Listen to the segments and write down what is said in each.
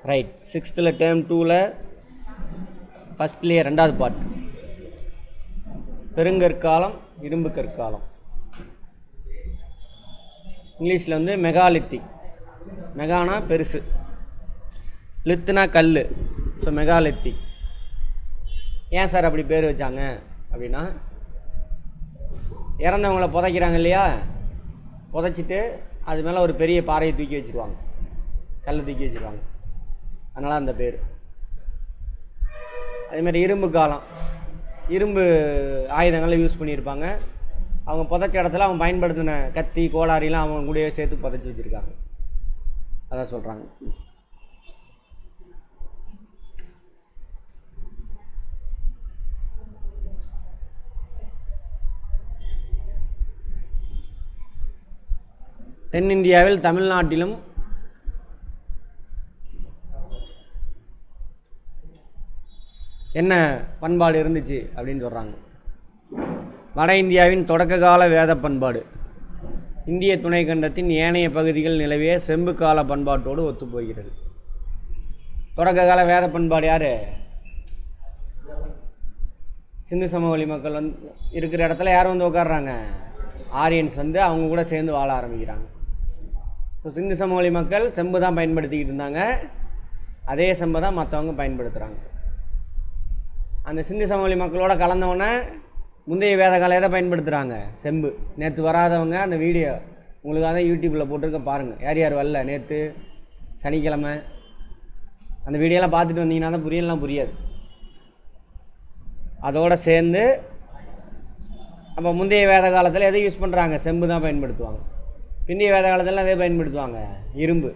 Right. 6th term 2ல் ஃபஸ்ட்லேயே 2வது part பெருங்கற்காலம் இரும்பு கற்காலம். இங்கிலீஷில் வந்து மெகாலித்திக். மெகானா பெருசு, லித்துனா கல். So megalithic. ஏன் சார் அப்படி பேர் வச்சாங்க அப்படின்னா, இறந்தவங்களை புதைக்கிறாங்க இல்லையா, புதைச்சிட்டு அது மேலே ஒரு பெரிய பாறையை தூக்கி வச்சுருவாங்க, கல்லை தூக்கி வச்சுருவாங்க, அதனால் அந்த பேர். அதேமாதிரி இரும்பு காலம், இரும்பு ஆயுதங்களை யூஸ் பண்ணியிருப்பாங்க. அவங்க புதைச்ச இடத்துல அவங்க பயன்படுத்தின கத்தி கோடாரிலாம் அவங்க கூடயே சேர்த்து புதைச்சி வச்சுருக்காங்க, அதான் சொல்கிறாங்க. தென்னிந்தியாவில் தமிழ்நாட்டிலும் என்ன பண்பாடு இருந்துச்சு அப்படின்னு சொல்கிறாங்க. வட இந்தியாவின் தொடக்க கால வேத பண்பாடு இந்திய துணைக்கண்டத்தின் ஏனைய பகுதிகள் நிலவிய செம்பு கால பண்பாட்டோடு ஒத்துப்போகிறது. தொடக்க கால வேத பண்பாடு யார்? சிந்து சமவெளி மக்கள் வந்து இருக்கிற இடத்துல யார் வந்து உட்காடுறாங்க? ஆரியன்ஸ் வந்து அவங்க கூட சேர்ந்து வாழ ஆரம்பிக்கிறாங்க. ஸோ சிந்து சமவெளி மக்கள் செம்பு தான் பயன்படுத்திக்கிட்டு இருந்தாங்க, அதே செம்பை தான் மற்றவங்க பயன்படுத்துகிறாங்க. அந்த சிந்து சமவெளி மக்களோட கலந்தவொடனே முந்தைய வேத காலம் எதை பயன்படுத்துகிறாங்க? செம்பு. நேற்று வராதவங்க அந்த வீடியோ உங்களுக்காக தான் யூடியூப்பில் போட்டிருக்க பாருங்கள். யார் யார் வரல நேற்று சனிக்கிழமை அந்த வீடியோலாம் பார்த்துட்டு வந்தீங்கன்னா தான் புரியலாம், புரியாது. அதோடு சேர்ந்து அப்போ முந்தைய வேத காலத்தில் எதை யூஸ் பண்ணுறாங்க? செம்பு தான் பயன்படுத்துவாங்க. பிந்தைய வேத காலத்தில் எதை பயன்படுத்துவாங்க? இரும்பு.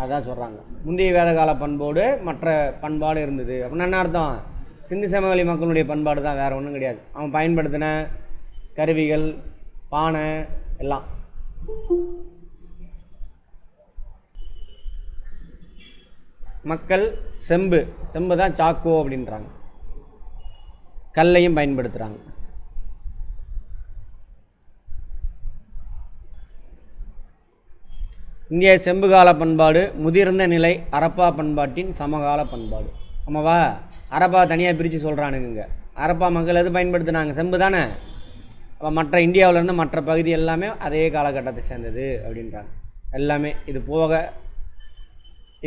அதான் சொல்கிறாங்க. முந்தைய வேத கால பண்போடு மற்ற பண்பாடு இருந்தது அப்படின்னா என்ன அர்த்தம்? சிந்து சமவெளி மக்களுடைய பண்பாடு தான், வேறு ஒன்றும் கிடையாது. அவன் பயன்படுத்தின கருவிகள், பானை எல்லாம். மக்கள் செம்பு தான் சாக்கோ அப்படின்றாங்க. கல்லையும் பயன்படுத்துகிறாங்க. இந்திய செம்பு கால பண்பாடு முதிர்ந்த நிலை அரப்பா பண்பாட்டின் சமகால பண்பாடு. ஆமாவா? அரப்பா தனியாக பிரித்து சொல்கிறானுங்க. அரப்பா மக்கள் எது பயன்படுத்தினாங்க? செம்பு தானே. அப்போ மற்ற இந்தியாவிலேருந்து மற்ற பகுதி எல்லாமே அதே காலகட்டத்தை சேர்ந்தது அப்படின்றாங்க. எல்லாமே இது போக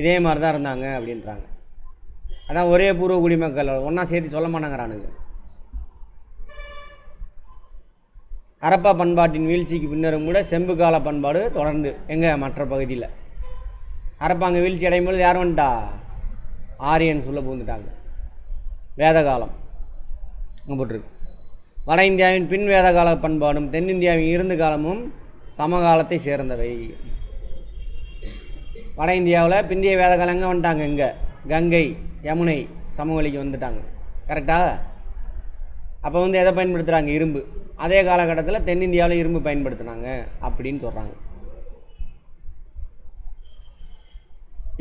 இதே மாதிரி தான் இருந்தாங்க அப்படின்றாங்க. அதான் ஒரே பூர்வ குடிமக்கள் ஒன்றா சேர்த்து சொல்ல மாட்டாங்கிறானுங்க. அரப்பா பண்பாட்டின் வீழ்ச்சிக்கு பின்னரும் கூட செம்பு கால பண்பாடு தொடர்ந்து மற்ற பகுதியில். அரப்பா அங்கே வீழ்ச்சி அடையும் பொழுது யார் வந்துட்டா? ஆரியன்ஸ் உள்ள பூந்துட்டாங்க. வேத காலம் அங்கே போட்டிருக்கு. வட இந்தியாவின் பின் வேத கால பண்பாடும் தென்னிந்தியாவின் இருந்து காலமும் சமகாலத்தை சேர்ந்தவை. வட இந்தியாவில் பிந்திய வேத காலம் எங்கே வந்துட்டாங்க? இங்கே கங்கை யமுனை சமவெளிக்கு வந்துட்டாங்க. கரெக்டாக? அப்போ வந்து எதை பயன்படுத்துகிறாங்க? இரும்பு. அதே காலகட்டத்தில் தென்னிந்தியாவில் இரும்பு பயன்படுத்தினாங்க அப்படின்னு சொல்கிறாங்க.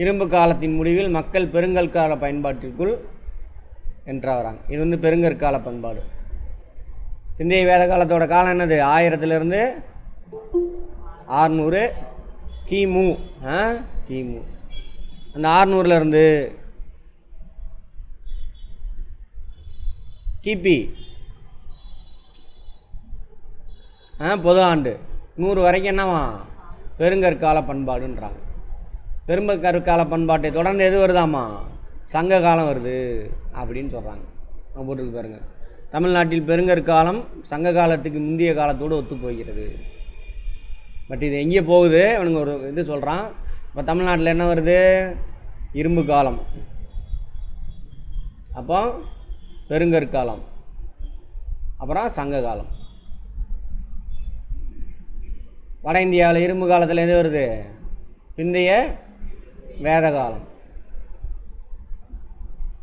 இரும்பு காலத்தின் முடிவில் மக்கள் பெருங்கற்கால பயன்பாட்டிற்குள் என்றாங்க. இது வந்து பெருங்கற்கால பண்பாடு. இந்திய வேத காலத்தோட காலம் என்னது? 1000 600 கிமு. கிமு. அந்த 600 கிபி பொது ஆண்டு 100 வரைக்கும் என்னவா? பெருங்கற்கால பண்பாடுன்றாங்க. பெருங்கற்கால பண்பாட்டை தொடர்ந்து எது வருதாமா? சங்க காலம் வருது அப்படின்னு சொல்கிறாங்க. போட்டுருக்கு பாருங்க. தமிழ்நாட்டில் பெருங்கற்காலம் சங்க காலத்துக்கு முந்தைய காலத்தோடு ஒத்து போகிறது. பட் இது எங்கே போகுது? அவனுங்க ஒரு இது சொல்கிறான். இப்போ தமிழ்நாட்டில் என்ன வருது? இரும்பு காலம், அப்போ பெருங்கற்காலம், அப்புறம் சங்க காலம். வட இந்தியாவில் இரும்பு காலத்தில் எது வருது? பிந்தைய வேத காலம்.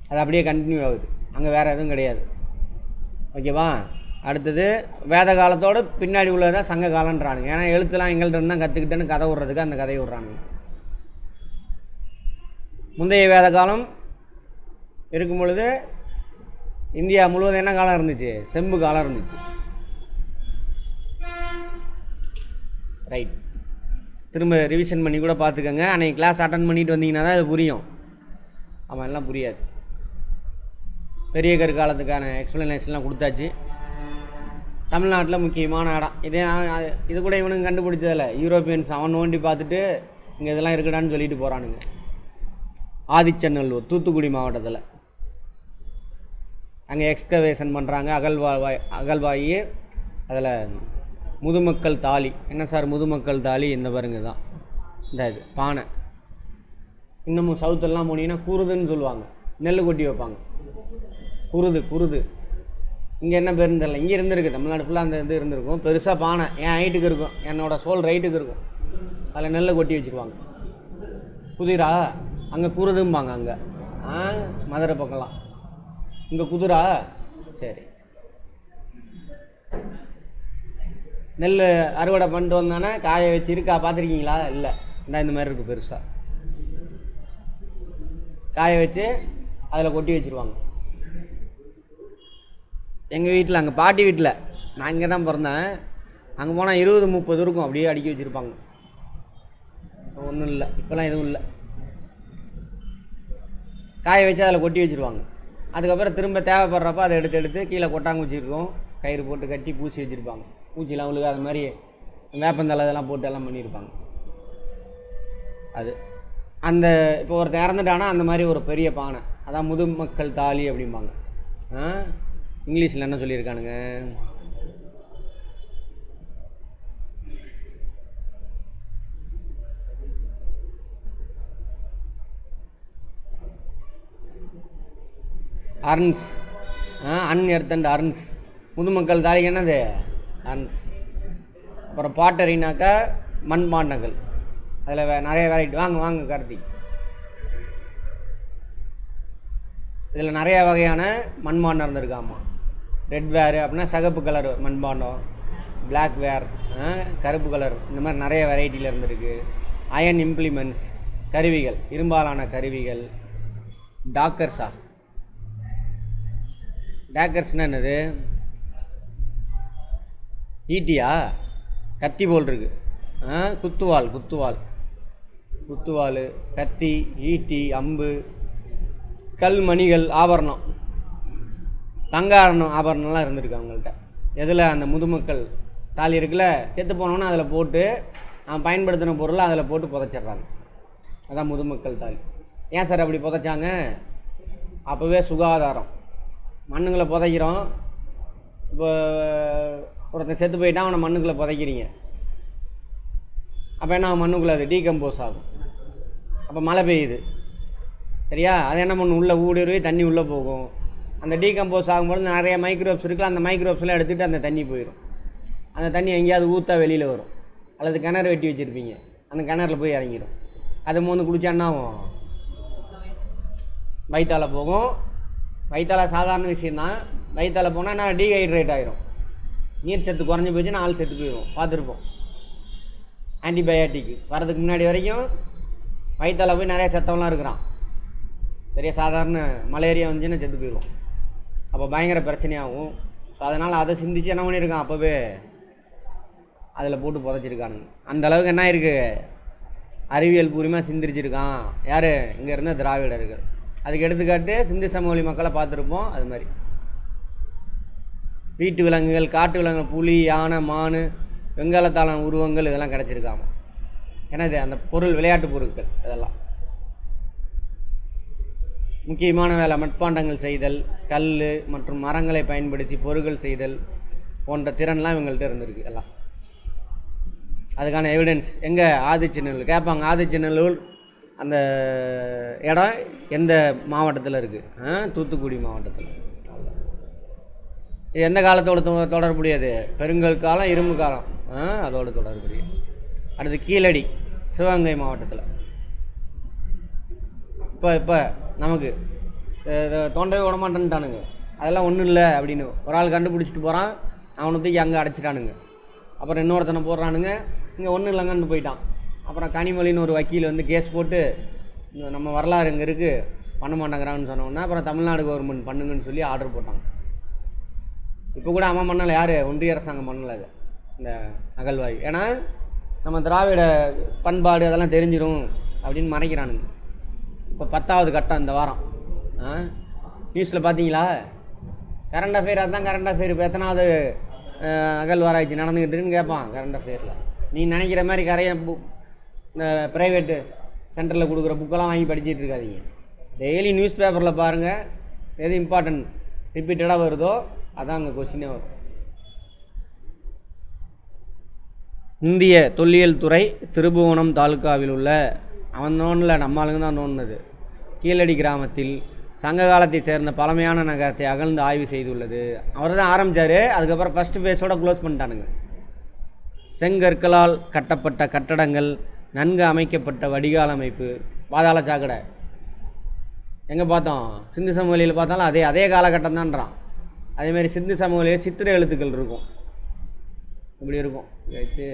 அது அப்படியே கண்டினியூ ஆகுது. அங்கே வேறு எதுவும் கிடையாது. ஓகேவா? அடுத்தது வேத காலத்தோடு பின்னாடி உள்ளதான் சங்க காலன்றானுங்க. ஏன்னா எழுத்துலாம் எங்கள்கிட்ட இருந்தால் கற்றுக்கிட்டேன்னு கதை விட்றதுக்கு அந்த கதையை விட்றானுங்க. முந்தைய வேத காலம் இருக்கும் பொழுது இந்தியா முழுவதும் என்ன காலம் இருந்துச்சு? செம்பு காலம் இருந்துச்சு. ரைட். திரும்ப ரிவிஷன் பண்ணி கூட பார்த்துக்கோங்க. அன்றைக்கி கிளாஸ் அட்டன் பண்ணிட்டு வந்தீங்கன்னா தான் அது புரியும். ஆமாம், எல்லாம் புரியாது. பெரிய கற்காலத்துக்கான எக்ஸ்ப்ளனேஷன்லாம் கொடுத்தாச்சு. தமிழ்நாட்டில் முக்கியமான இடம் இது கூட இவனுங்க கண்டுபிடிச்சதில்ல. யூரோப்பியன்ஸ் அவன் நோண்டி பார்த்துட்டு இங்கே இதெல்லாம் இருக்குடான்னு சொல்லிட்டு போகிறானுங்க. ஆதிச்சநல்லூர், தூத்துக்குடி மாவட்டத்தில். அங்கே எக்ஸ்கவேஷன் பண்ணுறாங்க. அகழ்வாயி அதில் முதுமக்கள் தாலி. என்ன சார் முதுமக்கள் தாலி? இந்த பாருங்க தான் இந்த இது பானை. இன்னமும் சவுத்தெல்லாம் போனீங்கன்னா குருதுன்னு சொல்லுவாங்க. நெல் கொட்டி வைப்பாங்க. குருது. இங்கே என்ன பேருன்னு தெரியல. இங்கே இருந்திருக்கு, தமிழ்நாடு ஃபுல்லாக அந்த இது இருந்திருக்கும். பெருசாக பானை என் ஹைட்டுக்கு இருக்கும், என்னோடய சோல் ரைட்டுக்கு இருக்கும். அதில் நெல்லை கொட்டி வச்சுருவாங்க. குதிரா அங்கே குருதும்பாங்க. அங்கே மதுரை பக்கம்லாம் இங்கே குதிரா. சரி, நெல் அறுவடை பண்ணிட்டு வந்தானே காய வச்சு இருக்கா பார்த்துருக்கீங்களா? இல்லை, இந்த மாதிரி இருக்குது. பெருசாக காய வச்சு அதில் கொட்டி வச்சுருவாங்க. எங்கள் வீட்டில், அங்கே பாட்டி வீட்டில், நான் இங்கே தான் பிறந்தேன். அங்கே போனால் 20-30 இருக்கும், அப்படியே அடுக்கி வச்சுருப்பாங்க. ஒன்றும் இல்லை, இப்போலாம் எதுவும் இல்லை. காய வச்சு அதில் கொட்டி வச்சுருவாங்க. அதுக்கப்புறம் திரும்ப தேவைப்படுறப்ப அதை எடுத்து கீழே கொட்டாங்குச்சி இருக்கும், கயிறு போட்டு கட்டி பூசி வச்சுருப்பாங்க. பூச்சிலாம் விழுகாத மாதிரி வேப்பந்தலை இதெல்லாம் போட்டு எல்லாம் பண்ணியிருப்பாங்க. அது அந்த இப்போ ஒருத்தர் இறந்துட்டானா அந்த மாதிரி ஒரு பெரிய பானை, அதான் முதுமக்கள் தாலி அப்படிம்பாங்க. இங்கிலீஷில் என்ன சொல்லியிருக்கானுங்க? அர்ன்ஸ், அன்எர்த் அண்ட் அர்ன்ஸ். முதுமக்கள் தாலிக்கு என்னது? அர்ன்ஸ். அப்புறம் பாட்டரினாக்கா மண்பாண்டங்கள். அதில் நிறைய வெரைட்டி. வாங்க கார்த்திக். இதில் நிறைய வகையான மண்பாண்டம் இருந்திருக்காமா. ரெட் வேர் அப்படின்னா சகப்பு கலர் மண்பாண்டம், பிளாக் வேர் கருப்பு கலர், இந்த மாதிரி நிறைய வெரைட்டியில் இருந்திருக்கு. அயன் இம்ப்ளிமெண்ட்ஸ், கருவிகள், இரும்பாலான கருவிகள். டாக்கர்ஸ்னால் என்னது? ஈட்டியா? கத்தி போல் இருக்கு. குத்துவால், கத்தி, ஈட்டி, அம்பு, கல், மணிகள், ஆபரணம், தங்க ஆபரணம்லாம் இருந்திருக்கு அவங்கள்ட்ட. எதில்? அந்த முதுமக்கள் தாலி இருக்குல்ல, செத்து போனோன்னா அதில் போட்டு அவன் பயன்படுத்தின பொருளை அதில் போட்டு புதைச்சிட்றாங்க. அதான் முதுமக்கள் தாலி. ஏன் சார் அப்படி புதைச்சாங்க? அப்போவே சுகாதாரம். மண்ணுங்களை புதைக்கிறோம். இப்போ ஒருத்தன் செத்து போயிட்டான், அவனை மண்ணுக்குள்ளே புதைக்கிறீங்க. அப்போ என்ன, மண்ணுக்குள்ளே அது டீகம்போஸ் ஆகும். அப்போ மழை பெய்யுது, சரியா? அது என்ன பண்ணும்? உள்ளே ஊடுருவி தண்ணி உள்ளே போகும். அந்த டீகம்போஸ் ஆகும்போது நிறைய மைக்ரோப்ஸ் இருக்குது. அந்த மைக்ரோப்ஸ்லாம் எடுத்துகிட்டு அந்த தண்ணி போயிடும். அந்த தண்ணி எங்கேயாவது ஊற்றா வெளியில் வரும். அல்லது கிணறு வெட்டி வச்சுருப்பீங்க, அந்த கிணறுல போய் இறங்கிடும். அது மோந்து குடித்தான்னா வயிற்றால போகும். வயிற்றால சாதாரண விஷயந்தான். வயிற்றால போனால் நான் டீஹைட்ரேட் ஆகிரும். நீர் சத்து குறைஞ்சி போச்சுன்னா ஆள் செத்து போயிடும். பார்த்துருப்போம். ஆன்டிபயாட்டிக் வரதுக்கு முன்னாடி வரைக்கும் வயிற்றால போய் நிறைய சத்தம்லாம் இருக்கிறான். பெரிய சாதாரண மலேரியா வந்துச்சுன்னா செத்து போயிடும். அப்போ பயங்கர பிரச்சனையாகும். ஸோ அதனால் அதை சிந்திச்சு என்ன பண்ணியிருக்கான்? அப்போவே அதில் போட்டு புதைச்சிருக்கானுங்க. அந்த அளவுக்கு என்ன இருக்குது? அறிவியல் பூர்வமாக சிந்திரிச்சிருக்கான். யார்? இங்கே இருந்த திராவிடர்கள். அதுக்கு எடுத்துக்காட்டு சிந்து சமவெளி மக்களை பார்த்துருப்போம். அது மாதிரி வீட்டு விலங்குகள், காட்டு விலங்குகள், புலி, யானை, மான், வெங்காலத்தான உருவங்கள் இதெல்லாம் கிடச்சிருக்காம. என்னது? அந்த பொருள், விளையாட்டு பொருட்கள். இதெல்லாம் முக்கியமான வேலை. மட்பாண்டங்கள் செய்தல், கல் மற்றும் மரங்களை பயன்படுத்தி பொருட்கள் செய்தல் போன்ற திறன்லாம் இவங்கள்ட்ட இருந்திருக்கு. எல்லாம் அதுக்கான எவிடன்ஸ் எங்கே? ஆதிச்சநல்லூர். கேட்பாங்க, ஆதிச்சநல்லூர் அந்த இடம் எந்த மாவட்டத்தில் இருக்குது? தூத்துக்குடி மாவட்டத்தில். இது எந்த காலத்தோட தொடர்புடையது? பெருங்கல் காலம், இரும்பு காலம், அதோடு தொடர்புடையது. அடுத்து கீழடி, சிவகங்கை மாவட்டத்தில். இப்போ நமக்கு தோண்டவே விட மாட்டேன்ட்டானுங்க. அதெல்லாம் ஒன்றும் இல்லை அப்படின்னு ஒரு ஆள் கண்டுபிடிச்சிட்டு போகிறான். அவனை தூக்கி அங்கே அடைச்சிட்டானுங்க. அப்புறம் இன்னொருத்தனை போடுறானுங்க, இங்கே ஒன்றும் இல்லைங்கன்னு போயிட்டான். அப்புறம் கனிமொழின்னு ஒரு வக்கீல் வந்து கேஸ் போட்டு நம்ம வரலாறு இங்கே இருக்குது பண்ண மாட்டேங்கிறான்னு சொன்னோன்னா அப்புறம் தமிழ்நாடு கவர்மெண்ட் பண்ணுங்கன்னு சொல்லி ஆர்டர் போட்டாங்க. இப்போ கூட அவன் பண்ணலை. யார்? ஒன்றிய அரசாங்கம் பண்ணலை அது, இந்த அகழ்வாய்வு. ஏன்னா நம்ம திராவிட பண்பாடு அதெல்லாம் தெரிஞ்சிடும் அப்படின்னு மறைக்கிறானுங்க. இப்போ 10வது கட்டம் இந்த வாரம் நியூஸில் பார்த்தீங்களா? கரண்ட் அஃபேர் அதுதான் கரண்ட் அஃபேர். இப்போ எத்தனாவது அகழ்வாராய்ச்சி நடந்துக்கிட்டுன்னு கேட்பான் கரண்ட் அஃபேரில். நீ நினைக்கிற மாதிரி கரையை இந்த ப்ரைவேட்டு சென்டரில் கொடுக்குற புக்கெல்லாம் வாங்கி படிச்சுட்டு இருக்காதீங்க. டெய்லி நியூஸ் பேப்பரில் பாருங்கள், எது இம்பார்ட்டன்ட் ரிப்பீட்டடாக வருதோ அதான் அங்கே கொஸ்டினே வரும். இந்திய தொல்லியல் துறை திருபுவனம் தாலுக்காவில் உள்ள அவன் நோனில் நம்ம ஆளுங்க தான் நோன்னது கீழடி கிராமத்தில் சங்க காலத்தை சேர்ந்த பழமையான நகரத்தை அகழ்ந்து ஆய்வு செய்துள்ளது. அவர் தான் ஆரம்பித்தார். அதுக்கப்புறம் ஃபஸ்ட்டு ஃபேஸோட க்ளோஸ் பண்ணிட்டானுங்க. செங்கற்களால் கட்டப்பட்ட கட்டடங்கள், நன்கு அமைக்கப்பட்ட வடிகால் அமைப்பு, பாதாள சாக்கடை. எங்கே பார்த்தோம்? சிந்து சமவெளியில் பார்த்தாலும் அதே காலகட்டம் தான்றான். அதேமாதிரி சிந்து சமவெளியில் சித்திரை எழுத்துக்கள் இருக்கும், இப்படி இருக்கும் வச்சு.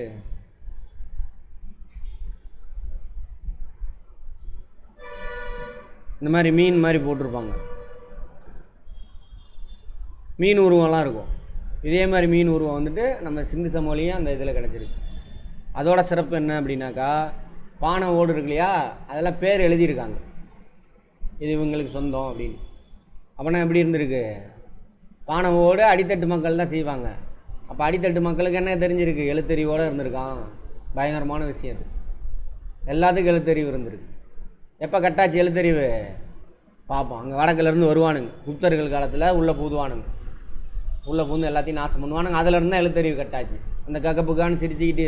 இந்த மாதிரி மீன் மாதிரி போட்டிருப்பாங்க, மீன் உருவம்லாம் இருக்கும். இதே மாதிரி மீன் உருவம் வந்துட்டு நம்ம சிந்து சமவெளியும் அந்த இதில் கிடச்சிருக்கு. அதோட சிறப்பு என்ன அப்படின்னாக்கா, பானை ஓடு இருக்கு இல்லையா, அதெல்லாம் பேர் எழுதியிருக்காங்க, இது இவங்களுக்கு சொந்தம் அப்படின்னு. அப்படின்னா எப்படி இருந்திருக்கு? பானை ஓடு அடித்தட்டு மக்கள் தான் செய்வாங்க. அப்போ அடித்தட்டு மக்களுக்கு என்ன தெரிஞ்சிருக்கு? எழுத்தறிவோடு இருந்திருக்கான். பயங்கரமான விஷயம் அது. எல்லாத்துக்கும் எழுத்தறிவு இருந்திருக்கு. எப்போ கட்டாச்சு எழுத்தறிவு? பார்ப்போம். அங்கே வடக்குலேருந்து வருவானுங்க, குப்தர்கள் காலத்தில் உள்ளே பூதுவானுங்க, உள்ளே பூந்து எல்லாத்தையும் நாசம் பண்ணுவானுங்க. அதிலேருந்து தான் எழுத்தறிவு கட்டாச்சு. அந்த கக்கப்புக்கான்னு சிரிச்சுக்கிட்டு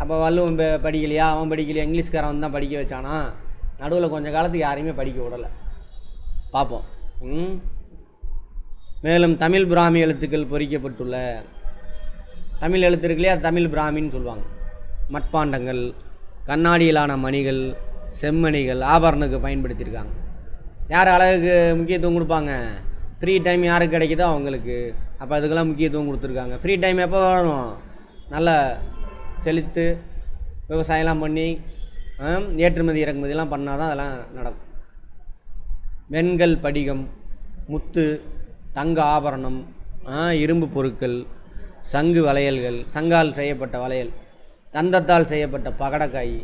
அப்போ வள்ளுவன் படிக்கலையா, அவன் படிக்கலையா, இங்கிலீஷ்காரன் வந்து தான் படிக்க வச்சானா. நடுவில் கொஞ்சம் காலத்துக்கு யாரையுமே படிக்க விடலை. பார்ப்போம். மேலும் தமிழ் பிராமி எழுத்துக்கள் பொறிக்கப்பட்டுள்ள தமிழ் எழுத்து இருக்கு இல்லையா, தமிழ் பிராமின்னு சொல்லுவாங்க. மட்பாண்டங்கள், கண்ணாடியிலான மணிகள், செம்மணிகள், ஆபரணத்துக்கு பயன்படுத்தியிருக்காங்க. யார் அழகுக்கு முக்கியத்துவம் கொடுப்பாங்க? ஃப்ரீ டைம் யாருக்கு கிடைக்குதோ அவங்களுக்கு. அப்போ அதுக்கெல்லாம் முக்கியத்துவம் கொடுத்துருக்காங்க. ஃப்ரீ டைம் எப்போ வரணும்? நல்லா செழித்து விவசாயம்லாம் பண்ணி ஏற்றுமதி இறக்குமதியெல்லாம் பண்ணால் தான் அதெல்லாம் நடக்கும். வெண்கல் படிகம், முத்து, தங்க ஆபரணம், இரும்பு பொருட்கள், சங்கு வளையல்கள், சங்கால் செய்யப்பட்ட வளையல், தந்தத்தால் செய்யப்பட்ட பகடைக்காய்.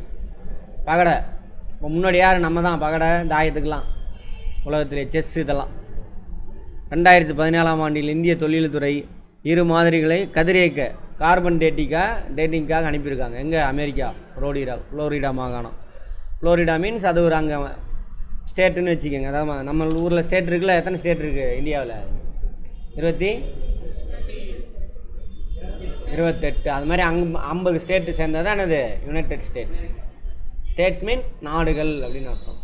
பகடை இப்போ முன்னாடி யார்? நம்ம தான் பகடை தாயத்துக்கெலாம் உலகத்திலே செஸ் இதெல்லாம். 2014ஆம் ஆண்டில் இந்திய தொழில்துறை 2 மாதிரிகளை கதிரியக்க கார்பன் டேட்டிங்காக அனுப்பியிருக்காங்க. எங்கே? அமெரிக்கா, ஃப்ளோரிடா மாகாணம். ஃப்ளோரிடா மீன்ஸ் அது ஒரு அங்கே ஸ்டேட்டுன்னு வச்சுக்கோங்க. அதாவது நம்ம ஊரில் ஸ்டேட் இருக்குல்ல, எத்தனை ஸ்டேட் இருக்குது இந்தியாவில்? 28. அது மாதிரி 50 ஸ்டேட்டு சேர்ந்தது தான் என்னது? United states. ஸ்டேட்ஸ் மீன் நாடுகள் அப்படின்னு அர்த்தம்.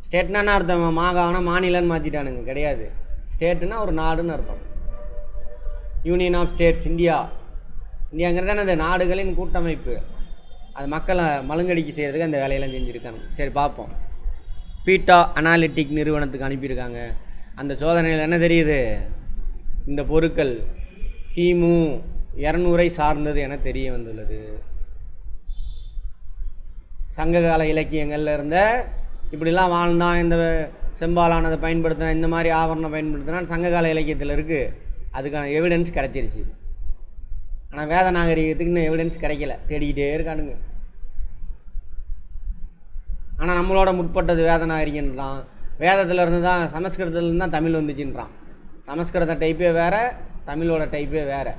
ஸ்டேட்னா என்ன அர்த்தம்? மாகாணம் மாநிலன்னு மாற்றிட்டானுங்க. கிடையாது. ஸ்டேட்டுன்னா ஒரு நாடுன்னு அர்த்தம். யூனியன் ஆஃப் ஸ்டேட்ஸ் இந்தியாங்கிறது என்னது? நாடுகளின் கூட்டமைப்பு. அது மக்களை மழுங்கடிக்க செய்கிறதுக்கு அந்த வேலையெல்லாம் செஞ்சுருக்காங்க. சரி பார்ப்போம். பீட்டா அனாலிட்டிக் நிறுவனத்துக்கு அனுப்பியிருக்காங்க. அந்த சோதனையில் என்ன தெரியுது? இந்த பொருட்கள் கிமு 200 சார்ந்தது என தெரிய வந்துள்ளது. சங்ககால இலக்கியங்களில் இருந்த இப்படிலாம் வாழ்ந்தான், இந்த செம்பாலானதை பயன்படுத்தினா, இந்த மாதிரி ஆவரணம் பயன்படுத்தினா சங்ககால இலக்கியத்தில் இருக்குது. அதுக்கான எவிடன்ஸ் கிடைச்சிருச்சு. ஆனால் வேத நாகரிகத்துக்கு இன்னும் எவிடன்ஸ் கிடைக்கல, தேடிக்கிட்டே இருக்கானுங்க. ஆனால் நம்மளோட முற்பட்டது வேத நாகரிகன்றான். வேதத்திலேருந்து தான், சமஸ்கிருதத்துலேருந்து தான் தமிழ் வந்துச்சுன்றான். சமஸ்கிருத டைப்பே வேறு, தமிழோட டைப்பே வேறு.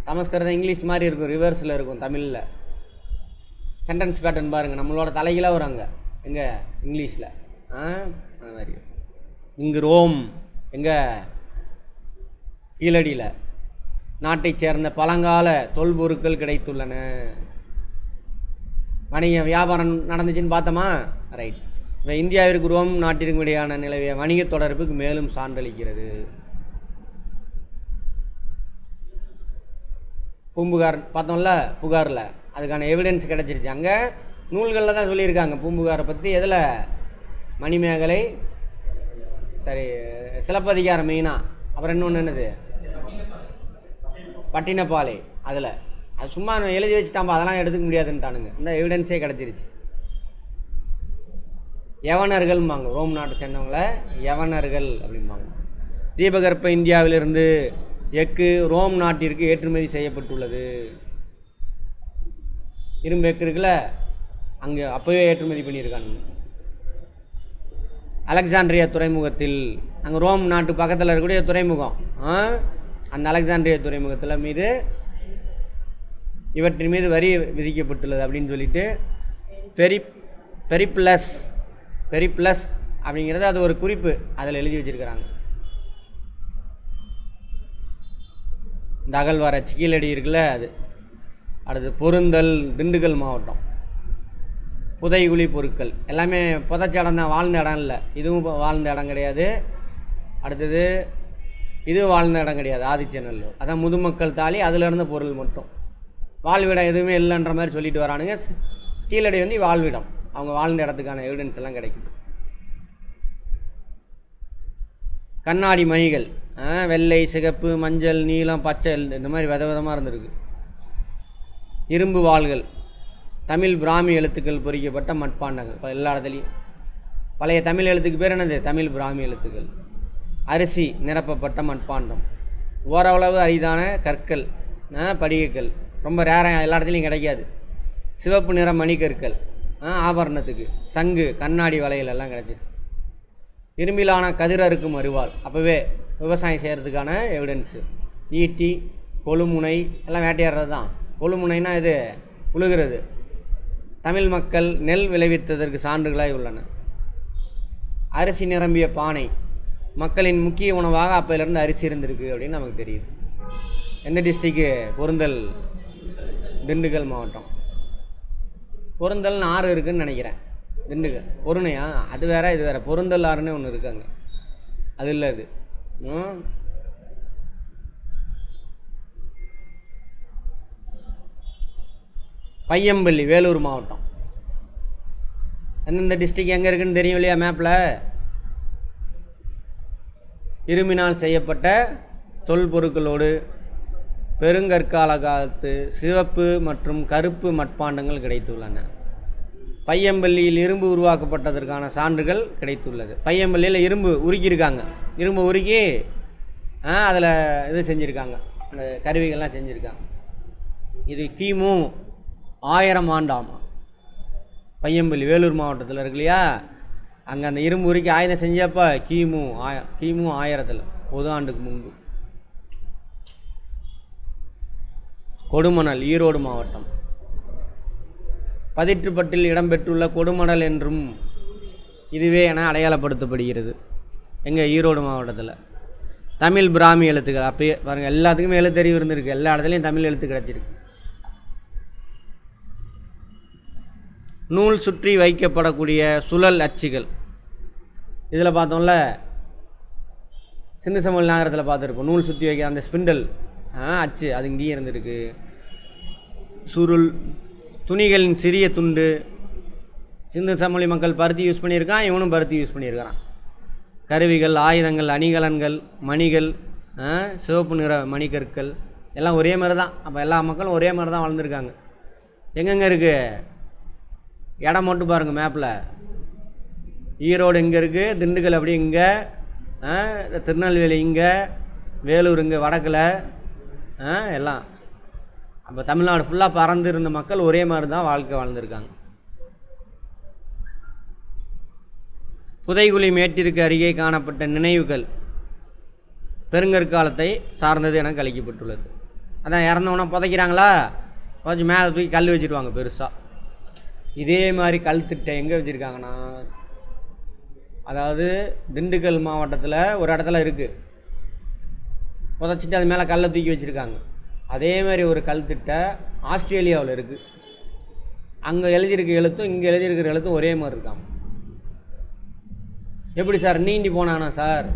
சமஸ்கிருதம் இங்கிலீஷ் மாதிரி இருக்கும், ரிவர்ஸில் இருக்கும் தமிழில். சென்டென்ஸ் பேட்டர்ன் பாருங்கள், நம்மளோட தலைகளாக வராங்க எங்கே? இங்கிலீஷில். அது மாதிரி. இங்கு ரோம் எங்கே? கீழடியில். நாட்டைச் சேர்ந்த பழங்கால தொல்பொருட்கள் கிடைத்துள்ளன. வணிக வியாபாரம் நடந்துச்சுன்னு பார்த்தோமா? ரைட். இப்போ இந்தியாவிற்கு ரோம் நாட்டிற்கும் இடையான நிலவிய வணிக தொடர்புக்கு மேலும் சான்றளிக்கிறது. பூம்புகார் பார்த்தோம்ல, புகாரில் அதுக்கான எவிடன்ஸ் கிடச்சிருச்சு. அங்கே நூல்களில் தான் சொல்லியிருக்காங்க பூம்புகாரை பற்றி. எதில்? மணிமேகலை, சரி, சிலப்பதிகாரம் மெயினாக. அப்புறம் இன்னொன்று என்னது? பட்டினப்பாலை. அதில் அது சும்மா எழுதி வச்சுட்டாம்பா, அதெல்லாம் எடுத்துக்க முடியாதுன்ட்டானுங்க. இந்த எவிடன்ஸே கிடச்சிருச்சு. யவனர்கள்பாங்க, ரோம் நாட்டை சேர்ந்தவங்கள யவனர்கள் அப்படிம்பாங்க. தீபகற்ப இந்தியாவிலிருந்து எஃகு ரோம் நாட்டிற்கு ஏற்றுமதி செய்யப்பட்டுள்ளது. இரும்பு எக்கு இருக்குல்ல, அங்கே அப்போவே ஏற்றுமதி பண்ணியிருக்கானுங்க. அலெக்சாண்ட்ரியா துறைமுகத்தில், அங்கே ரோம் நாட்டு பக்கத்தில் இருக்கக்கூடிய துறைமுகம், அந்த அலெக்சாண்ட்ரியா துறைமுகத்தில் மீது இவற்றின் மீது வரி விதிக்கப்பட்டுள்ளது அப்படின்னு சொல்லிட்டு பெரிப்ளஸ் அப்படிங்கிறது அது ஒரு குறிப்பு அதில் எழுதி வச்சுருக்கிறாங்க. இந்த அகழ்வாராய்ச்சி கீழடி இருக்குல்ல அது. அடுத்து பொருந்தல், திண்டுக்கல் மாவட்டம். புதைகுழி பொருட்கள் எல்லாமே புதைச்ச இடம் தான், வாழ்ந்த இடம் இல்லை. இதுவும் வாழ்ந்த இடம் கிடையாது. அடுத்தது இது வாழ்ந்த இடம் கிடையாது, ஆதிச்சநல்லூர். அதான் முதுமக்கள் தாலி, அதில் இருந்த பொருள் மட்டும். வாழ்விடம் எதுவுமே இல்லைன்ற மாதிரி சொல்லிட்டு வரானுங்க. கீழடி வந்து வாழ்விடம், அவங்க வாழ்ந்த இடத்துக்கான எவிடன்ஸ் எல்லாம் கிடைக்குது. கண்ணாடி மணிகள், வெள்ளை, சிகப்பு, மஞ்சள், நீலம், பச்சை, இந்த மாதிரி விதவிதமாக இருந்திருக்கு. இரும்பு வாள்கள், தமிழ் பிராமி எழுத்துக்கள் பொறிக்கப்பட்ட மட்பாண்டங்கள். இப்போ எல்லா இடத்துலையும் பழைய தமிழ் எழுத்துக்கு பேர் என்னது? தமிழ் பிராமி எழுத்துக்கள். அரிசி நிரப்பப்பட்ட மட்பாண்டம். ஓரளவு அரிதான கற்கள், படிகக்கல், ரொம்ப ரேராக எல்லா இடத்துலையும் கிடைக்காது. சிவப்பு நிற மணிக்கற்கள், ஆபரணத்துக்கு. சங்கு, கண்ணாடி வளையல் எல்லாம் கிடைச்சிது. இரும்பிலான கதிரறுக்கும் அருவாள், அப்போவே விவசாயம் செய்கிறதுக்கான எவிடன்ஸு. ஈட்டி, கொழுமுனை எல்லாம் வேட்டையாடுறது தான். கொழுமுனைனா இது உழுகிறது. தமிழ் மக்கள் நெல் விளைவித்ததற்கு சான்றுகளாய் உள்ளன. அரிசி நிரம்பிய பானை, மக்களின் முக்கிய உணவாக அப்போலேருந்து அரிசி இருந்திருக்கு அப்படின்னு நமக்கு தெரியுது. எந்த டிஸ்ட்ரிக்கு? பொருந்தல், திண்டுக்கல் மாவட்டம். பொருந்தல்னு ஆறு இருக்குதுன்னு நினைக்கிறேன். திண்டுக்கல் பொருணையா? அது வேறு, இது வேறு. பொருந்தல் ஆறுன்னு ஒன்று இருக்காங்க, அது இல்லை. அது பையம்பள்ளி, வேலூர் மாவட்டம். எந்தெந்த டிஸ்ட்ரிக் எங்கே இருக்குதுன்னு தெரியும் இல்லையா மேப்பில்? இரும்பினால் செய்யப்பட்ட தொல்பொருட்களோடு பெருங்கற்கால காலத்து சிவப்பு மற்றும் கருப்பு மட்பாண்டங்கள் கிடைத்துள்ளன. பையம்பள்ளியில் இரும்பு உருவாக்கப்பட்டதற்கான சான்றுகள் கிடைத்துள்ளது. பையம்பள்ளியில் இரும்பு உருக்கியிருக்காங்க. இரும்பு உருக்கி அதில் இது செஞ்சுருக்காங்க, அந்த கருவிகள்லாம் செஞ்சுருக்காங்க. இது கிமு 1000 ஆண்டாம். பையம்பள்ளி வேலூர் மாவட்டத்தில் இருக்கு இல்லையா, அங்கே அந்த இரும்பு உருக்கி ஆயுதம் செஞ்சப்போ கிமு 1000 பொது ஆண்டுக்கு முன்பு. கொடுமணல், ஈரோடு மாவட்டம். பதிற்றுப்பட்டில் இடம்பெற்றுள்ள கொடுமணல் என்றும் இதுவே என அடையாளப்படுத்தப்படுகிறது. எங்கள் ஈரோடு மாவட்டத்தில். தமிழ் பிராமி எழுத்துக்கள், அப்பயே பாருங்கள், எல்லாத்துக்குமே எழுத்தறிவு இருந்திருக்கு. எல்லா இடத்துலையும் தமிழ் எழுத்து கிடச்சிருக்கு. நூல் சுற்றி வைக்கப்படக்கூடிய சுழல் அச்சுகள், இதில் பார்த்தோம்ல, சிந்து சமவெளி நாகரத்தில் பார்த்துருப்போம். நூல் சுற்றி வைக்க அந்த ஸ்பிண்டல் அச்சு, அது இங்கேயே இருந்திருக்கு. சுருள், துணிகளின் சிறிய துண்டு. சிந்து சமவெளி மக்கள் பருத்தி யூஸ் பண்ணியிருக்கான், இவனும் பருத்தி யூஸ் பண்ணியிருக்கிறான். கருவிகள், ஆயுதங்கள், அணிகலன்கள், மணிகள், சிவப்பு நிற மணிக்கற்கள் எல்லாம் ஒரே மாதிரி தான். அப்போ எல்லா மக்களும் ஒரே மாதிரி தான் வளர்ந்துருக்காங்க. எங்கெங்கே இருக்குது இடம் மட்டும் பாருங்கள் மேப்பில். ஈரோடு இங்கே இருக்குது, திண்டுக்கல் அப்படி இங்கே, திருநெல்வேலி இங்கே, வேலூர் இங்கே வடக்கில், எல்லாம். அப்போ தமிழ்நாடு ஃபுல்லாக பறந்து இருந்த மக்கள் ஒரே மாதிரி தான் வாழ்க்கை வாழ்ந்துருக்காங்க. புதைகுழி மேட்டிற்கு அருகே காணப்பட்ட நினைவுகள் பெருங்கற்காலத்தை சார்ந்தது என கழிக்கப்பட்டுள்ளது. அதான் இறந்தவொன்னே புதைக்கிறாங்களா, கொஞ்சம் மேலே தூக்கி கல் வச்சுருவாங்க பெருசாக. இதே மாதிரி கல் திட்டை எங்கே வச்சுருக்காங்கன்னா, அதாவது திண்டுக்கல் மாவட்டத்தில் ஒரு இடத்துல இருக்குது, புதைச்சிட்டு அது மேலே கல்லை தூக்கி வச்சுருக்காங்க. அதே மாதிரி ஒரு கல் திட்டை ஆஸ்திரேலியாவில் இருக்குது. அங்கே எழுதியிருக்க எழுத்தும் இங்கே எழுதியிருக்கிற எழுத்தும் ஒரே மாதிரி இருக்காங்க. எப்படி சார் நீண்டி போனானா சார்?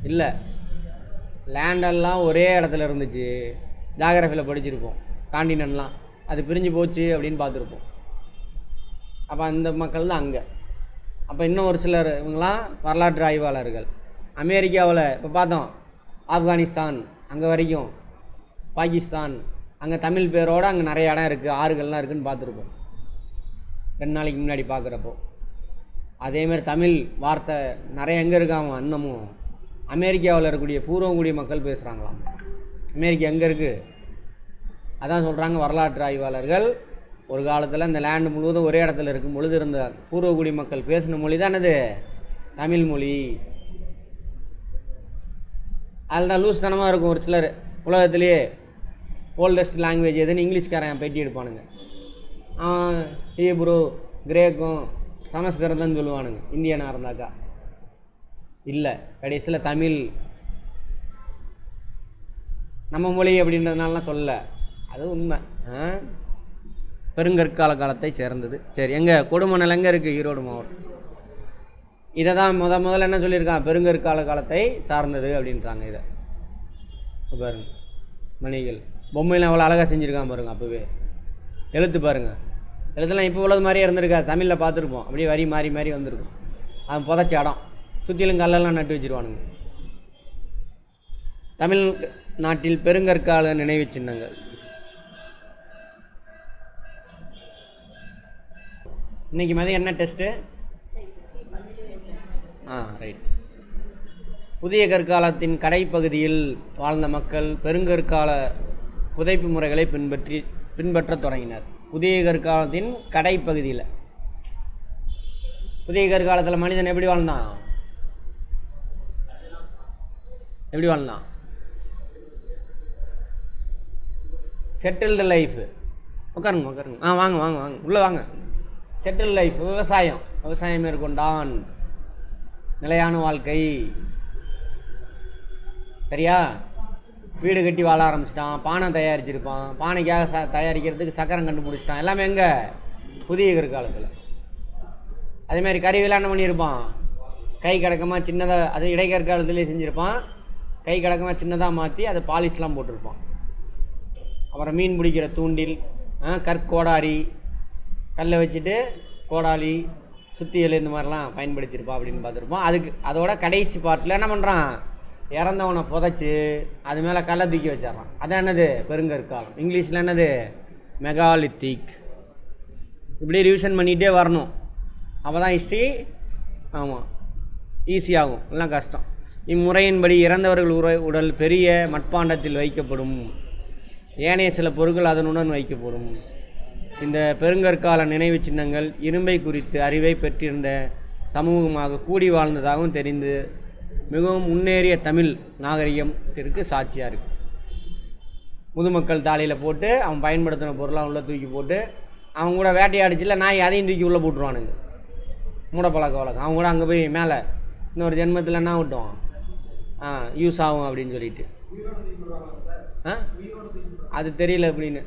இல்லை, லேண்டெல்லாம் ஒரே இடத்துல இருந்துச்சு. ஜாகிரஃபியில் படிச்சிருப்போம், காண்டினென்ட்லாம் அது பிரிஞ்சு போச்சு அப்படின்னு பார்த்துருப்போம். அப்போ அந்த மக்கள் தான் அங்கே. அப்போ இன்னும் ஒரு சிலர் இவங்களாம் வரலாற்று ஆய்வாளர்கள். அமெரிக்காவில் இப்போ பார்த்தோம், ஆப்கானிஸ்தான் அங்கே வரைக்கும், பாகிஸ்தான் அங்கே தமிழ் பேரோடு அங்கே நிறைய இடம் இருக்குது, ஆறுகள்லாம் இருக்குதுன்னு பார்த்துருப்போம் 2 நாளைக்கு முன்னாடி பார்க்குறப்போ. அதேமாதிரி தமிழ் வார்த்தை நிறைய எங்கே இருக்காம இன்னமும் அமெரிக்காவில் இருக்கக்கூடிய பூர்வங்குடி மக்கள் பேசுகிறாங்களாம். அமெரிக்கா எங்கே இருக்குது? அதான் சொல்கிறாங்க வரலாற்று ஆய்வாளர்கள். ஒரு காலத்தில் இந்த லேண்டு முழுவதும் ஒரே இடத்துல இருக்கும் பொழுது இருந்த பூர்வகுடி மக்கள் பேசின மொழி தான் என்னது? தமிழ் மொழி. அதில் தான் லூஸ் தனமாக இருக்கும். ஒரு சிலர் உலகத்திலேயே ஓல்டஸ்ட் லாங்குவேஜ் எதுன்னு இங்கிலீஷ்காரன் பேட்டி எடுப்பானுங்க. ஹீப்ரு, கிரேக்கும், சமஸ்கிருதம்னு சொல்லுவானுங்க இந்தியனாக இருந்தாக்கா. இல்லை, கடைசியில் தமிழ் நம்ம மொழி அப்படின்றதுனாலாம் சொல்லலை, அது உண்மை. பெருங்கற்கால காலத்தை சேர்ந்தது. சரி, எங்கே கொடுமணல் எங்கே இருக்குது? ஈரோடு மாவட்டம். இதை தான் முதல்ல என்ன சொல்லியிருக்கான்? பெருங்கற்கால காலத்தை சார்ந்தது அப்படின்றாங்க. இதை பாருங்க, மணிகள் பொம்மையெல்லாம் அவ்வளோ அழகாக செஞ்சுருக்கான் பாருங்க. அப்போவே எழுத்து பாருங்கள், எழுத்துலாம் இப்போ உள்ளது மாதிரியே இருந்திருக்கா. தமிழில் பார்த்துருப்போம், அப்படியே வரி மாறி மாறி வந்திருக்கும். அது புதைச்ச இடம், சுற்றிலும் கல்லெல்லாம் நட்டு வச்சுருவானுங்க. தமிழ் நாட்டில் பெருங்கற்கால நினைவு சின்னங்கள். இன்றைக்கி மதியம் என்ன டெஸ்ட்டு? ரைட். புதிய கற்காலத்தின் கடைப்பகுதியில் வாழ்ந்த மக்கள் பெருங்கற்கால புதைப்பு முறைகளை பின்பற்றத் தொடங்கினர். புதிய கற்காலத்தின் கடைப்பகுதியில். புதிய கற்காலத்தில் மனிதன் எப்படி வாழ்ந்தான்? எப்படி வாழ்ந்தான்? Settled life. உட்காருங்க உட்காருங்க. வாங்க வாங்க வாங்க, உள்ளே வாங்க. செட்டில் லைஃப், விவசாயம் மேற்கொண்டான். நிலையான வாழ்க்கை. சரியா? வீடு கட்டி வாழ ஆரம்பிச்சிட்டான். பானை தயாரிச்சிருப்பான். பானைக்காக தயாரிக்கிறதுக்கு சக்கரம் கண்டுபிடிச்சிட்டான். எல்லாமே எங்கே? புதிய கற்காலத்தில். அதேமாதிரி கருவிலாம் என்ன பண்ணியிருப்பான்? கை கடக்கமாக சின்னதாக, அது இடைக்கற்காலத்துலேயே செஞ்சுருப்பான். கை கடக்கமாக சின்னதாக மாற்றி அதை பாலிஷ்லாம் போட்டிருப்பான். அப்புறம் மீன் பிடிக்கிற தூண்டில், கற்கோடாரி, கல்லை வச்சுட்டு கோடாலி, சுத்தியல், இந்த மாதிரிலாம் பயன்படுத்தியிருப்பான் அப்படின்னு பார்த்துருப்போம். அதோட கடைசி பார்ட்டில் என்ன பண்ணுறான்? இறந்தவனை புதைச்சி அது மேலே கல்லை தூக்கி வச்சிட்றான். அதான் என்னது? பெருங்கற்காலம். இங்கிலீஷில் என்னது? மெகாலித்திக். இப்படி ரிவிஷன் பண்ணிகிட்டே வரணும். அப்போ தான் ஹிஸ்ட்ரி ஈஸியாகும், எல்லாம் கஷ்டம். இம்முறையின்படி இறந்தவர்கள் உடல் பெரிய மட்பாண்டத்தில் வைக்கப்படும். ஏனைய சில பொருட்கள் அதனுடன் வைக்கப்படும். இந்த பெருங்கற்கால நினைவு சின்னங்கள் இரும்பை குறித்து அறிவை பெற்றிருந்த சமூகமாக கூடி வாழ்ந்ததாகவும் தெரிந்து மிகவும் முன்னேறிய தமிழ் நாகரிகத்திற்கு சாட்சியாக இருக்குது. முதுமக்கள் தாலியில் போட்டு அவன் பயன்படுத்தின பொருளாக உள்ளே தூக்கி போட்டு, அவங்க கூட வேட்டையாடிச்சில்ல நாய், அதையும் தூக்கி உள்ளே போட்டுருவானுங்க. மூடப்பழக்க வழக்கம். அவங்க கூட அங்கே போய் மேலே இன்னொரு ஜென்மத்தில் என்ன விட்டோம் யூஸ் ஆகும் அப்படின்னு சொல்லிட்டு. அது தெரியல அப்படின்னு.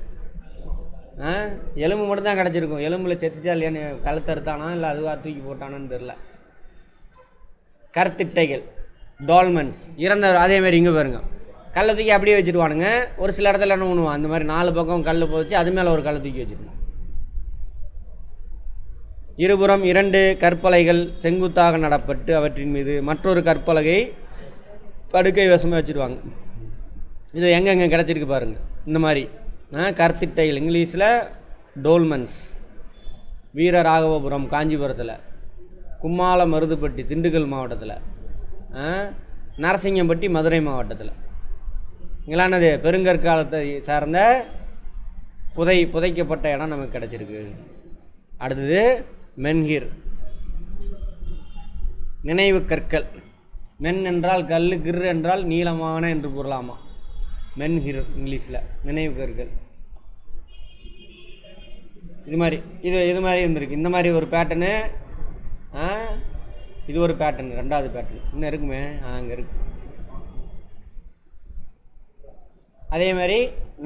எலும்பு மட்டும் தான் கிடச்சிருக்கும். எலும்பில் செத்துச்சா இல்லையான்னு கழுத்தறுத்தானா இல்லை அதுவாக தூக்கி போட்டானான்னு தெரில. கருத்திட்டைகள், டால்மென்ஸ், இறந்தவர். அதேமாதிரி இங்கே பாருங்க, கல்லை தூக்கி அப்படியே வச்சுருவானுங்க. ஒரு சில இடத்துல என்ன பண்ணுவான், அந்த மாதிரி 4 பக்கம் கல் போச்சு, அது மேலே ஒரு கல்லை தூக்கி வச்சுருவான். இருபுறம் 2 கற்பலகைகள் செங்குத்தாக நடப்பட்டு அவற்றின் மீது மற்றொரு கற்பலகை படுக்கை வசமாக வச்சுருவாங்க. இது எங்கெங்கே கிடச்சிருக்கு பாருங்கள். இந்த மாதிரி கருத்திட்டைகள், இங்கிலீஷில் டோல்மென்ஸ். வீரராகவபுரம் காஞ்சிபுரத்தில், கும்மாள மருதுப்பட்டி திண்டுக்கல் மாவட்டத்தில், நரசிங்கம்பட்டி மதுரை மாவட்டத்தில். இங்கெல்லானது பெருங்கற்காலத்தை சார்ந்த புதைக்கப்பட்ட இடம் நமக்கு கிடச்சிருக்கு. அடுத்தது மென்ஹிர், நினைவு கற்கள். மென் என்றால் கல், கிர் என்றால் நீளமான என்று பொருளாமா. மென்ஹிர் இங்கிலீஷில் நினைவு கற்கள். இது மாதிரி இருந்திருக்கு. இந்த மாதிரி ஒரு பேட்டர்னு, இது ஒரு பேட்டர்ன், 2வது பேட்டர்ன் இன்னும் இருக்குமே, அங்கே இருக்கு. அதே மாதிரி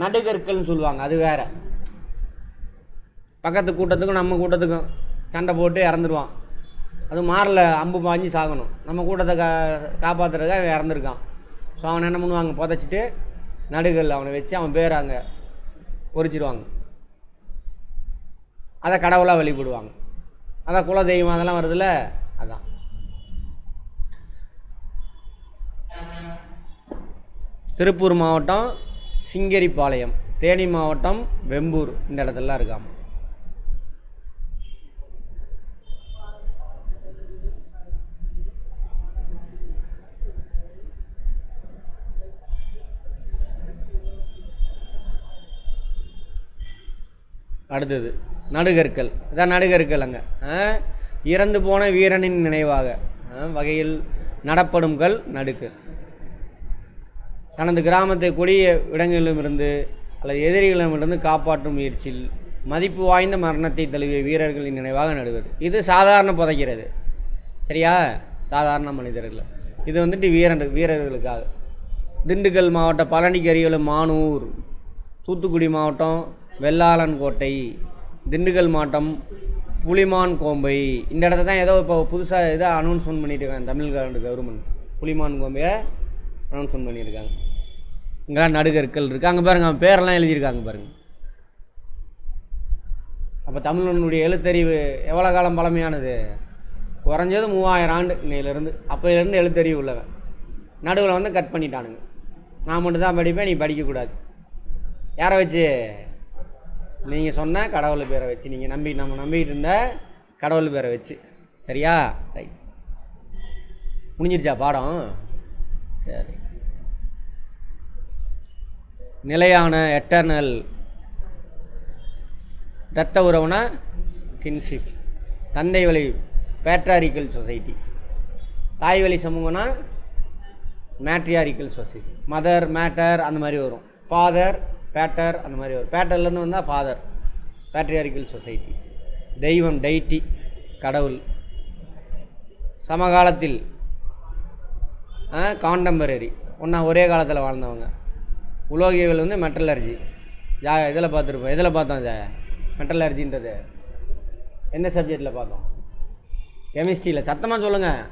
நடுகற்கள்னு சொல்லுவாங்க, அது வேற. பக்கத்து கூட்டத்துக்கும் நம்ம கூட்டத்துக்கும் சண்டை போட்டு இறந்துடுவான். அது மாரில் அம்பு பாஞ்சு சாகணும். நம்ம கூட்டத்தை காப்பாற்றுறதுக்காக அவன் இறந்துருக்கான். ஸோ அவனை என்ன பண்ணுவாங்க, புதைச்சிட்டு நடுகள் அவனை வச்சு அவன் பேர் அங்கே பொறிச்சிடுவாங்க. அதை கடவுளாக வழிபடுவாங்க. அதான் குலதெய்வம் அதெல்லாம் வருதுல்ல, அதான். திருப்பூர் மாவட்டம் சிங்கரிபாளையம், தேனி மாவட்டம் வெம்பூர், இந்த இடத்துலலாம் இருக்காமல். அடுத்தது நடுகற்கள். இதான் நடுகற்கள். அங்கே இறந்து போன வீரனின் நினைவாக வகையில் நடப்படும் கல் நடுக்கல். தனது கிராமத்தை கொடிய இடங்களிலுமிருந்து அல்லது எதிரிகளிடமிருந்து காப்பாற்றும் முயற்சியில் மதிப்பு வாய்ந்த மரணத்தை தழுவிய வீரர்களின் நினைவாக நடுவது. இது சாதாரண புதைக்கிறது, சரியா, சாதாரண மனிதர்கள். இது வந்துட்டு வீரர்களுக்காக. திண்டுக்கல் மாவட்டம் பழனிக்கு அருகில் மானூர், தூத்துக்குடி மாவட்டம் வெள்ளாளன் கோட்டை, திண்டுக்கல் மாவட்டம் புலிமான் கோம்பை. இந்த இடத்த தான் ஏதோ இப்போ புதுசாக இதை அனௌன்ஸ்மெண்ட் பண்ணியிருக்காங்க தமிழ்நாடு கவர்மெண்ட். புலிமான் கோம்பையை அனௌன்ஸ்மெண்ட் பண்ணியிருக்காங்க. இங்கெல்லாம் நடுகற்கள் இருக்குது. அங்கே பாருங்கள், அவன் பேரெல்லாம் எழுதியிருக்காங்க பாருங்கள். அப்போ தமிழனுடைய எழுத்தறிவு எவ்வளோ காலம் பழமையானது? குறைஞ்சது 3000 ஆண்டு இன்னையிலேருந்து. அப்போலேருந்து எழுத்தறிவு உள்ளவன். நடுவில் வந்து கட் பண்ணிட்டானுங்க. நான் மட்டும் தான் படிப்பேன், நீ படிக்கக்கூடாது. யாரை வச்சு? நீங்கள் சொன்ன கடவுள் பேரை வச்சு, நீங்கள் நம்ம நம்பிக்கிட்டு இருந்த கடவுள் பேரை வச்சு, சரியா? ரைட், முடிஞ்சிருச்சா பாடம்? சரி. நிலையான எட்டர்னல். இரத்த உறவுனா கின்ஷிப். தந்தை வழி பேட்ரியாரிக்கல் சொசைட்டி. தாய் வழி சமூகம்னா மேட்ரியாரிக்கல் சொசைட்டி. மதர் மேட்டர் அந்த மாதிரி வரும். ஃபாதர் பேட்டர் அந்த மாதிரி வரும். பேட்டர்லேருந்து வந்தால் ஃபாதர். பேட்ரியாரிக்கல் சொசைட்டி. தெய்வம் டைட்டி, கடவுள். சமகாலத்தில் காண்டம்பரரி, ஒன்றா ஒரே காலத்தில் வாழ்ந்தவங்க. உலோகியல் வந்து மெட்டலர்ஜி. இதில் பார்த்துருப்போம். எதில் பார்த்தோம் இதை? மெட்டலர்ஜின்றது எந்த சப்ஜெக்டில் பார்த்தோம்? கெமிஸ்ட்ரியில். சத்தமாக சொல்லுங்கள்.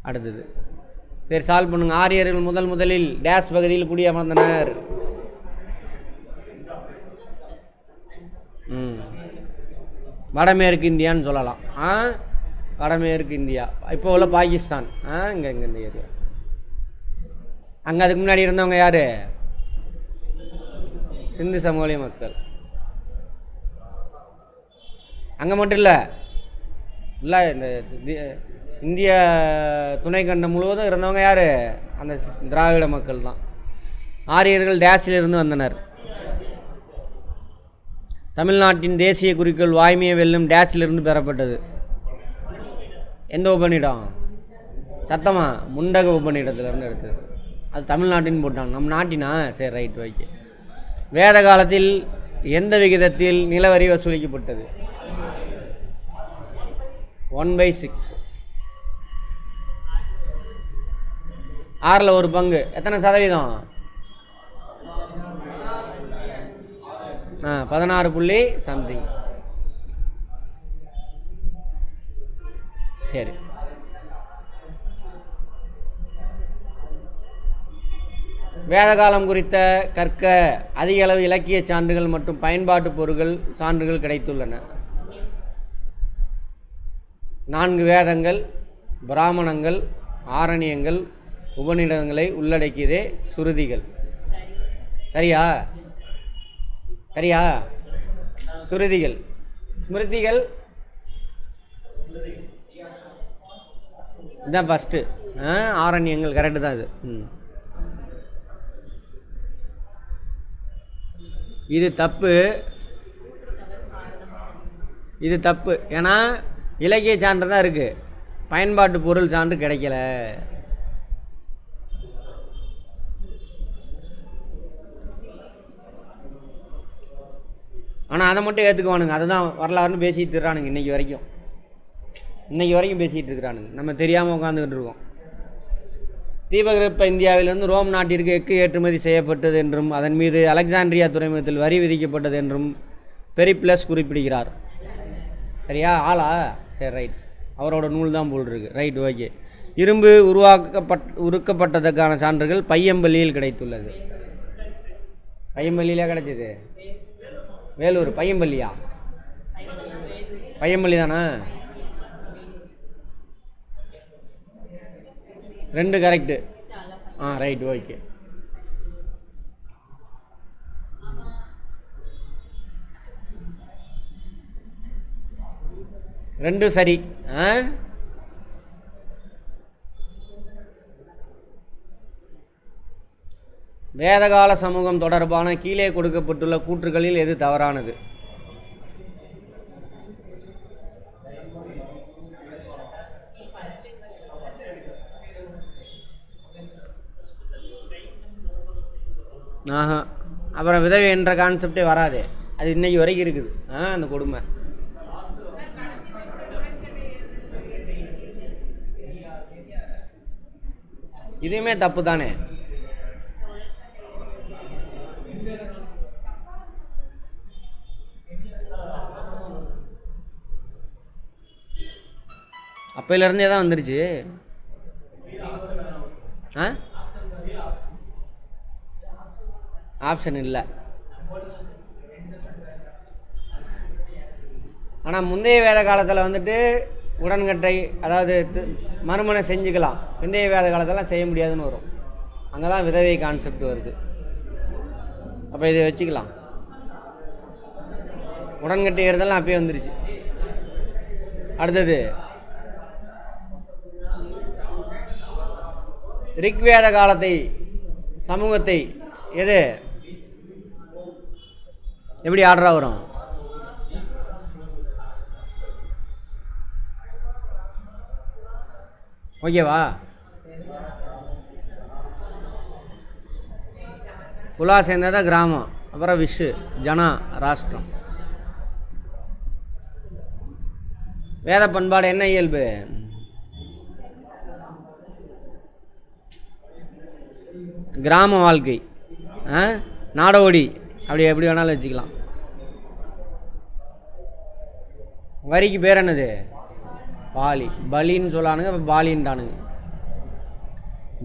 அடுத்தது சரி, சால்வ் பண்ணுங்க. ஆரியர்கள் முதலில் டேஸ் பகுதியில் குடியமர்ந்தனர். வடமேற்கு இந்தியான்னு சொல்லலாம். வடமேற்கு இந்தியா இப்போ உள்ள பாகிஸ்தான். இங்கே இந்த ஏரியா. அங்கே அதுக்கு முன்னாடி இருந்தவங்க யார்? சிந்து சமவெளி மக்கள். அங்கே மட்டும் இல்லை, இந்த இந்திய துணைக்கண்டம் முழுவதும் இருந்தவங்க யார்? அந்த திராவிட மக்கள் தான். ஆரியர்கள் டேஸில் இருந்து வந்தனர். தமிழ்நாட்டின் தேசிய குறிக்கோள் வாய்மையை வெல்லும் டேஸிலிருந்து பெறப்பட்டது. எந்த உபநிடம்? சத்தமா? முண்டக உபநிடத்திலிருந்து எடுத்தது. அது தமிழ்நாட்டின் போட்டாங்க. நம்ம நாட்டினா? சரி, ரைட், ஓகே. வேத காலத்தில் எந்த விகிதத்தில் நிலவரி வசூலிக்கப்பட்டது? 1/6. 6ல் 1 பங்கு எத்தனை சதவீதம்? 16 புள்ளி சம்திங். சரி, வேதகாலம் குறித்த கற்க அதிக அளவு இலக்கிய சான்றுகள் மற்றும் பயன்பாட்டு பொருட்கள் சான்றுகள் கிடைத்துள்ளன. 4 வேதங்கள், பிராமணங்கள், ஆரணியங்கள், உபநிடதங்களை உள்ளடக்கியதே சுருதிகள். சரியா? சரியா? சுருதிகள். ஸ்மிருதிகள் இதான் ஃபஸ்ட்டு. ஆரண்யங்கள் கரெக்டு தான். இது தப்பு. இது தப்பு. ஏன்னா இலக்கிய சான்று தான் இருக்குது, பயன்பாட்டு பொருள் சான்று கிடைக்கல. ஆனால் அதை மட்டும் ஏற்றுக்குவானுங்க. அதுதான் வரலாறுன்னு பேசிகிட்டு இருக்கிறானுங்க இன்றைக்கி வரைக்கும் பேசிகிட்டு இருக்கிறானுங்க. நம்ம தெரியாமல் உட்காந்துக்கிட்டு இருக்கோம். தீபகற்ப இந்தியாவிலிருந்து ரோம் நாட்டிற்கு எஃகு ஏற்றுமதி செய்யப்பட்டது என்றும் அதன் மீது அலெக்சாண்ட்ரியா துறைமுகத்தில் வரி விதிக்கப்பட்டது என்றும் பெரிப்ளஸ் குறிப்பிடுகிறார். சரியா? ஆளா? சரி, ரைட். அவரோட நூல் தான் போல் இருக்கு. Right, okay. இரும்பு உருக்கப்பட்டதற்கான சான்றுகள் பையம்பள்ளியில் கிடைத்துள்ளது. பையம்பள்ளியிலே கிடைச்சது? வேலூர். பையம்பள்ளியா? பையம்பள்ளி தானே? 2 கரெக்டு. Right, okay. ரெண்டு சரி. வேதகால சமூகம் தொடர்பான கீழே கொடுக்கப்பட்டுள்ள கூற்றுகளில் எது தவறானது? ஆஹா, அப்புறம் விதவை என்ற கான்செப்டே வராது. அது இன்னைக்கு வரைக்கும் இருக்குது. அந்த கொடுமை. இதுவுமே தப்பு தானே. அப்பையிலேருந்தே தான் வந்துருச்சு. ஆப்ஷன் இல்லை. ஆனால் முந்தைய வேத காலத்தில் வந்துட்டு உடன்கட்டை, அதாவது மறுமணம் செஞ்சுக்கலாம். பிந்தைய வேத காலத்தெல்லாம் செய்ய முடியாதுன்னு வரும். அங்கே தான் விதவை கான்செப்ட் வருது. அப்போ இதை வச்சுக்கலாம். உடன்கட்டை ஏறுதெல்லாம் அப்பயே வந்துருச்சு. அடுத்தது ரிக்வேத காலத்தை, சமூகத்தை எது எப்படி ஆர்டராக வரும்? ஓகேவா? குலா சேர்ந்ததான் கிராமம், அப்புறம் விஷு, ஜனா, ராஷ்டிரம். வேத பண்பாடு என்ன இயல்பு? கிராம வாழ்க்கை, நாடோடி, அப்படி எப்படி வேணாலும் வச்சுக்கலாம். வரிக்கு பேர் என்னது? பாலி. பலின்னு சொல்லானுங்க, இப்போ பாலின்ட்டானுங்க.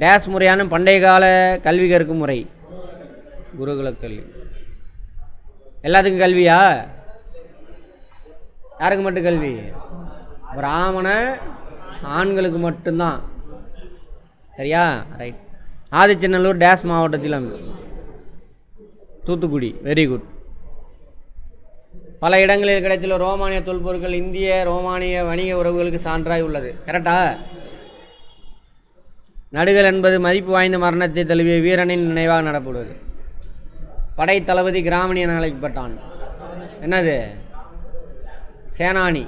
டேஸ் முறையான பண்டைய கால கல்வி கற்கும் முறை குருகுல கல்வி. எல்லாத்துக்கும் கல்வியா? யாருக்கு மட்டும் கல்வி? பிராமண ஆண்களுக்கு மட்டும்தான். சரியா? ரைட். ஆதிச்சநல்லூர் டேஸ் மாவட்டத்தில் அமைந்தது. தூத்துக்குடி. Very good. பல இடங்களில் கிடைத்துள்ள ரோமானிய தொல்பொருட்கள் இந்திய ரோமானிய வணிக உறவுகளுக்கு சான்றாய் உள்ளது. கரெக்டா? நடுகள் என்பது மதிப்பு வாய்ந்த மரணத்தை தழுவிய வீரனின் நினைவாக நடப்படுவது. படை தளபதி கிராமணி என அழைக்கப்பட்டான். என்னது? சேனானி.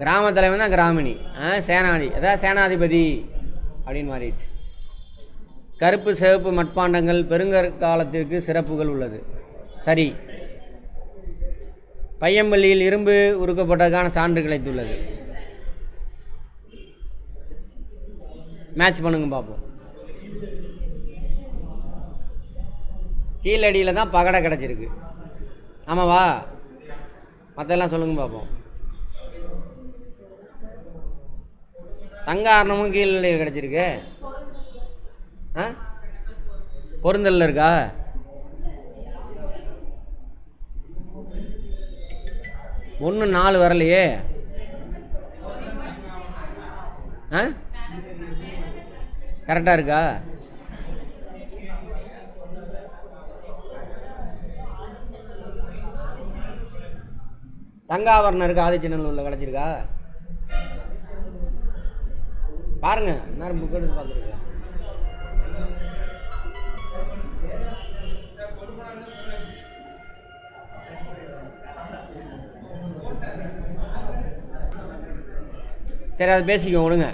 கிராம தலைவன் தான் கிராமணி. சேனானி, அதாவது சேனாதிபதி அப்படின்னு மாறிடுச்சு. கருப்பு சிவப்பு மட்பாண்டங்கள் பெருங்கற்காலத்திற்கு சிறப்புகள் உள்ளது. சரி. பையம்பள்ளியில் இரும்பு உருக்கப்பட்டதுக்கான சான்று கிடைத்துள்ளது. மேட்ச் பண்ணுங்க பார்ப்போம். கீழடியில் தான் பகடை கிடச்சிருக்கு. ஆமாவா? மற்றெல்லாம் சொல்லுங்க பார்ப்போம். தங்காரணமும் கீழடியில் கிடச்சிருக்கு. பொருந்தல்ல இருக்கா? ஒன்று 4 வரலையே. கரெக்டாக இருக்கா? தங்காவரணம் இருக்கு, ஆதிச்சநல்லூர்ல கிடச்சிருக்கா? பாருங்க, நேரம் புக் எடுத்து பார்த்துருக்கா. சரி, அது பேசிக்கோ விடுங்க.